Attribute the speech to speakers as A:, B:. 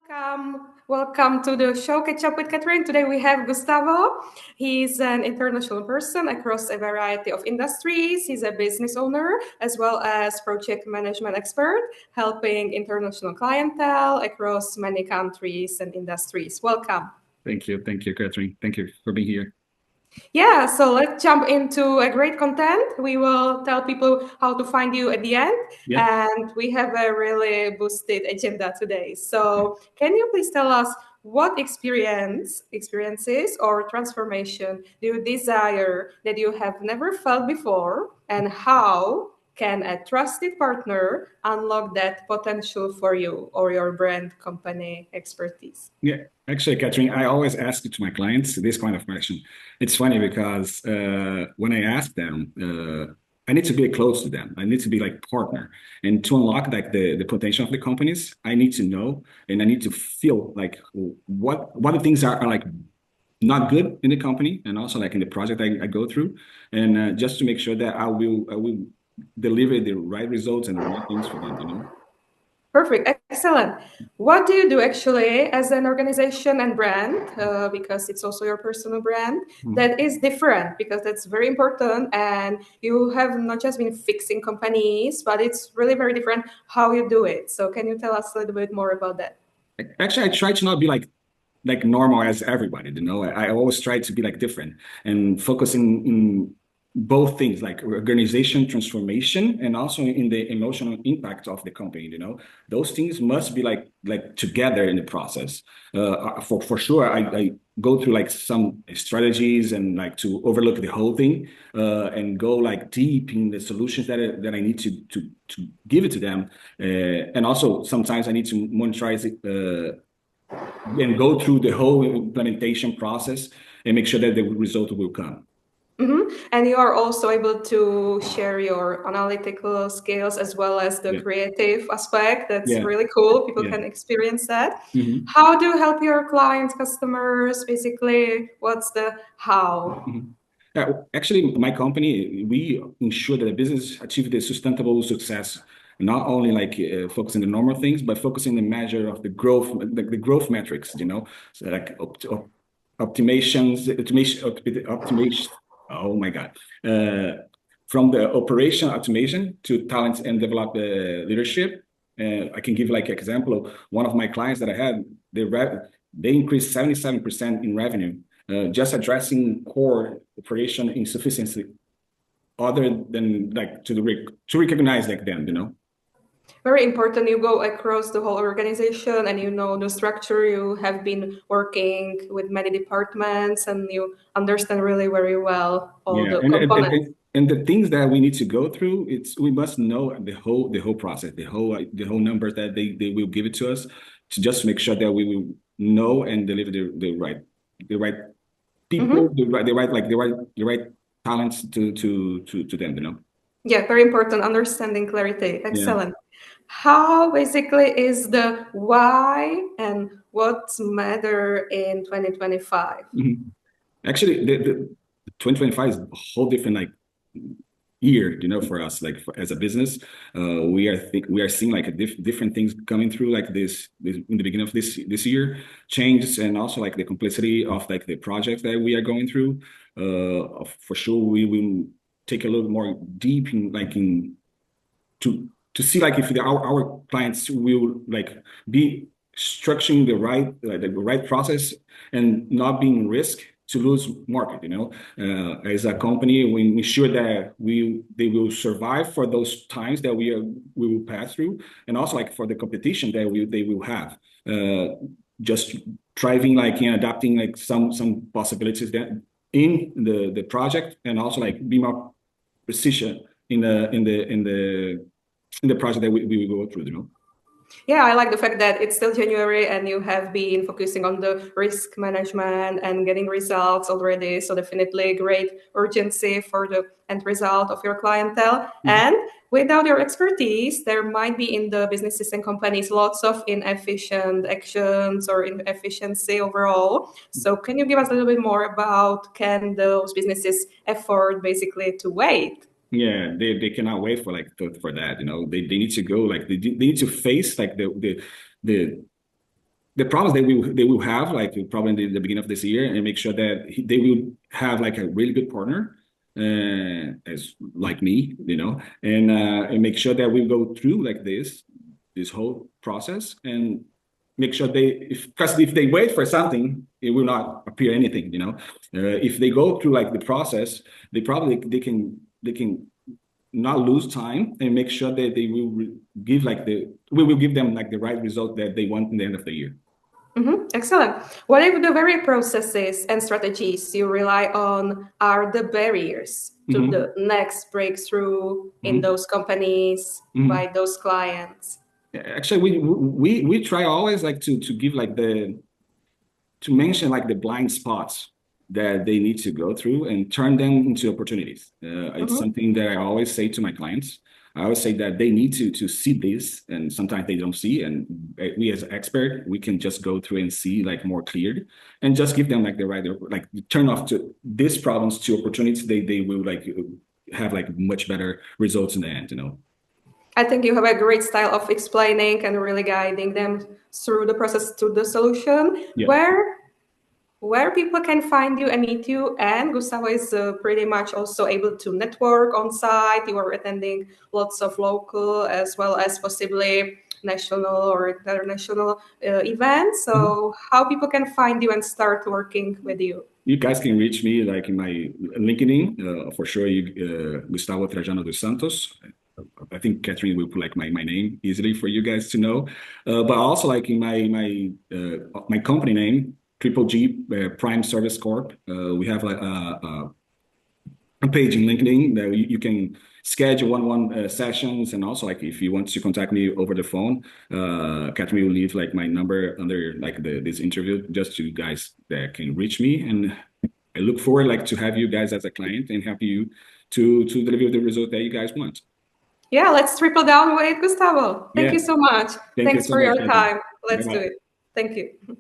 A: Welcome to the show Catch Up with Catherine. Today we have Gustavo. He's an international person across a variety of industries. He's a business owner as well as project management expert, helping international clientele across many countries and industries. Welcome.
B: Thank you, Catherine. Thank you for being here.
A: Yeah, so let's jump into a great content. We will tell people how to find you at the end.
B: Yeah.
A: And we have a really boosted agenda today. So can you please tell us what experiences or transformation do you desire that you have never felt before, and how can a trusted partner unlock that potential for you or your brand company expertise?
B: Yeah, actually, Catherine, I always ask it to my clients this kind of question. It's funny because when I ask them, I need to be close to them. I need to be like partner, and to unlock like the potential of the companies, I need to know and I need to feel like what the things are like not good in the company and also like in the project I go through, and just to make sure that I will deliver the right results and the right things for them.
A: Perfect, excellent. What do you do actually as an organization and brand, because it's also your personal brand, that is different? Because that's very important, and you have not just been fixing companies, but it's really very different how you do it. So can you tell us a little bit more about that?
B: Actually, I try to not be like normal as everybody, I always try to be like different and focusing in both things like organization transformation and also in the emotional impact of the company. Those things must be like together in the process. For sure, I go through like some strategies and like to overlook the whole thing, and go like deep in the solutions that I need to give it to them, and also sometimes I need to monetize it, and go through the whole implementation process and make sure that the result will come.
A: And you are also able to share your analytical skills as well as the
B: Yeah.
A: creative aspect. That's
B: Yeah.
A: really cool. People
B: Yeah.
A: can experience that.
B: Mhm.
A: How do you help your clients, customers? Basically, what's the how?
B: Mhm. Actually, my company, we ensure that the business achieve the sustainable success, not only like focusing the normal things, but focusing the measure of the growth, the growth metrics. So like optimation. Oh my God. From the operation automation to talent and develop the leadership. I can give like example of one of my clients that I had, they increased 77% in revenue, just addressing core operation insufficiency, other than like to recognize like them.
A: Very important. You go across the whole organization and you know the structure. You have been working with many departments and you understand really very well all
B: Yeah,
A: the
B: and, and
A: components.
B: and and the things that we need to go through, we must know the whole process, the whole numbers that they will give it to us, to just make sure that we will know and deliver the right people,
A: Mhm.
B: the right talents to them.
A: Yeah, very important. Understanding clarity.
B: Yeah.
A: Excellent. How basically is the why and what's matter in 2025?
B: Mhm. Actually, the 2025 is a whole different like year, for us, like as a business. We are seeing like different things coming through, like this in the beginning of this year, changes, and also like the complexity of like the projects that we are going through. For sure, we will take a little more deep in like in to see like if our clients will like be structuring the right process and not being risk to lose market. As a company, we ensure that they will survive for those times that we will pass through, and also like for the competition that they will have, just thriving like in adapting like some possibilities that in the project, and also like be more precision in the project that we will go through.
A: Yeah, I like the fact that it's still January and you have been focusing on the risk management and getting results already. So definitely great urgency for the end result of your clientele.
B: Mhm.
A: And without your expertise, there might be in the businesses and companies lots of inefficient actions or inefficiency overall. So can you give us a little bit more about can those businesses afford basically to wait?
B: Yeah, they cannot wait for that. They need to go like they need to face like the the problems they will have like probably in the beginning of this year, and make sure that they will have like a really good partner as like me, and make sure that we go through like this whole process, and make sure because if they wait for something, it will not appear anything. If they go through like the process, they can not lose time, and make sure that they will we will give them like the right result that they want in the end of the year.
A: Excellent. What if the very processes and strategies you rely on are the barriers to the next breakthrough in those companies by those clients?
B: Actually, we try always like to give like to mention like the blind spots that they need to go through and turn them into opportunities. It's something that I always say to my clients. I always say that they need to see this, and sometimes they don't see. And we as expert, we can just go through and see like more clear, and just give them like the right, like turn off to these problems to opportunities. They will like have like much better results in the end.
A: I think you have a great style of explaining and really guiding them through the process to the solution.
B: Yeah.
A: Where people can find you and meet you, and Gustavo is pretty much also able to network on site. You are attending lots of local as well as possibly national or international events. So how people can find you and start working with you?
B: You guys can reach me like in my LinkedIn, for sure. Gustavo Trajano dos Santos. I think Catherine will put like my name easily for you guys to know. But also like in my company name, Triple G Prime Service Corp. We have a page in LinkedIn that you can schedule one-on-one sessions, and also like if you want to contact me over the phone, Catherine will leave like my number under like this interview, just to you guys that can reach me. And I look forward like to have you guys as a client and help you to deliver the result that you guys want.
A: Yeah, let's triple down with Gustavo. Thank you so much.
B: Thank you
A: Thanks
B: so
A: for
B: much,
A: your
B: Catherine.
A: time. Let's do
B: Bye-bye.
A: it. Thank you.